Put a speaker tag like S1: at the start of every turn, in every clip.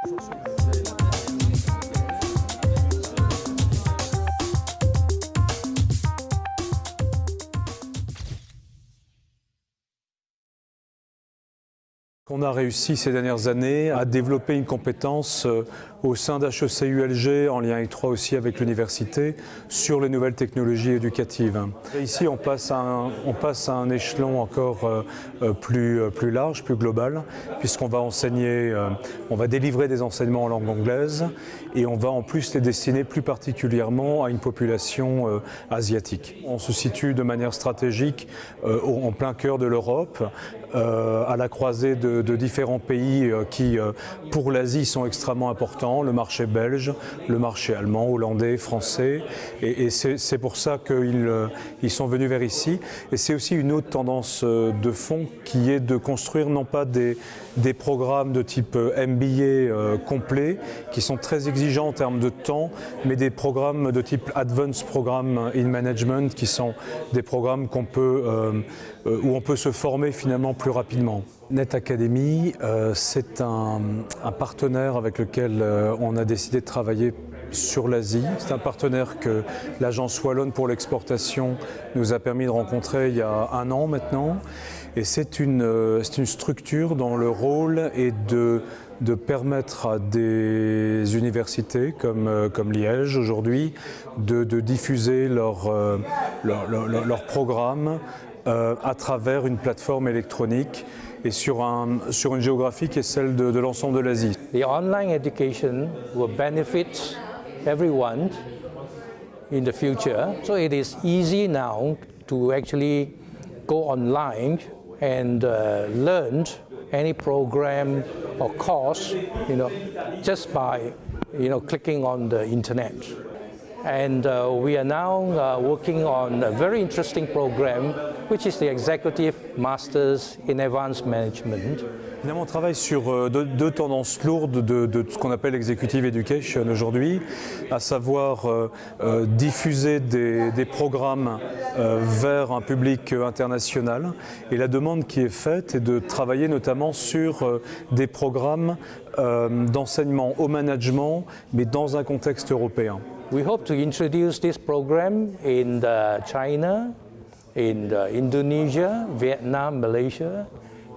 S1: On a réussi ces dernières années à développer une compétence au sein d'HEC ULG, en lien étroit aussi avec l'université, sur les nouvelles technologies éducatives. Et ici, on passe à un échelon encore plus large, plus global, puisqu'on va enseigner, on va délivrer des enseignements en langue anglaise et on va en plus les destiner plus particulièrement à une population asiatique. On se situe de manière stratégique en plein cœur de l'Europe, à la croisée de différents pays qui, pour l'Asie, sont extrêmement importants, le marché belge, le marché allemand, hollandais, français, et c'est pour ça qu'ils sont venus vers ici. Et c'est aussi une autre tendance de fond qui est de construire non pas des programmes de type MBA complet, qui sont très exigeants en termes de temps, mais des programmes de type Advanced Program in Management, qui sont des programmes où on peut se former finalement plus rapidement. Net Academy, c'est un partenaire avec lequel on a décidé de travailler sur l'Asie. C'est un partenaire que l'agence wallonne pour l'exportation nous a permis de rencontrer il y a 1 an maintenant. Et c'est une structure dont le rôle est de permettre à des universités comme Liège aujourd'hui de diffuser leurs programmes à travers une plateforme électronique et sur une géographie qui est celle de l'ensemble de l'Asie.
S2: The online education will benefit everyone in the future. So it is easy now to actually go online and learn any program or course, just by clicking on the internet. And we are now working on a very interesting program, which is the Executive Masters in Advanced Management.
S1: Finalement, on travaille sur deux tendances lourdes de ce qu'on appelle Executive Education aujourd'hui, à savoir diffuser des programmes vers un public international. Et la demande qui est faite est de travailler notamment sur des programmes d'enseignement au management, mais dans un contexte européen.
S2: We hope to introduce this program in China, in Indonesia, Vietnam, Malaysia,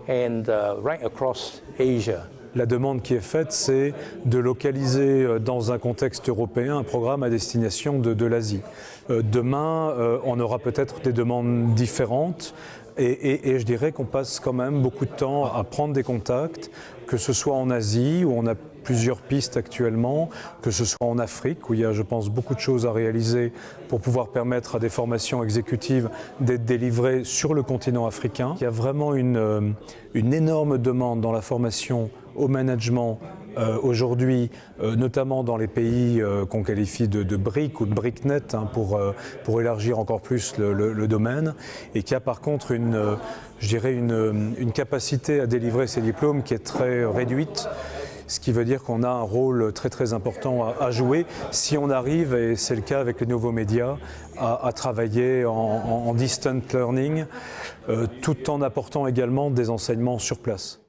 S2: and right across Asia.
S1: La demande qui est faite, c'est de localiser dans un contexte européen un programme à destination de l'Asie. Demain, on aura peut-être des demandes différentes et je dirais qu'on passe quand même beaucoup de temps à prendre des contacts, que ce soit en Asie, où on a plusieurs pistes actuellement, que ce soit en Afrique, où il y a, je pense, beaucoup de choses à réaliser pour pouvoir permettre à des formations exécutives d'être délivrées sur le continent africain. Il y a vraiment une énorme demande dans la formation au management aujourd'hui, notamment dans les pays qu'on qualifie de BRIC ou de BRICnet, pour élargir encore plus le domaine, et qui a par contre je dirais une capacité à délivrer ces diplômes qui est très réduite. Ce qui veut dire qu'on a un rôle très très important à jouer si on arrive, et c'est le cas avec les nouveaux médias, à travailler en distant learning, tout en apportant également des enseignements sur place.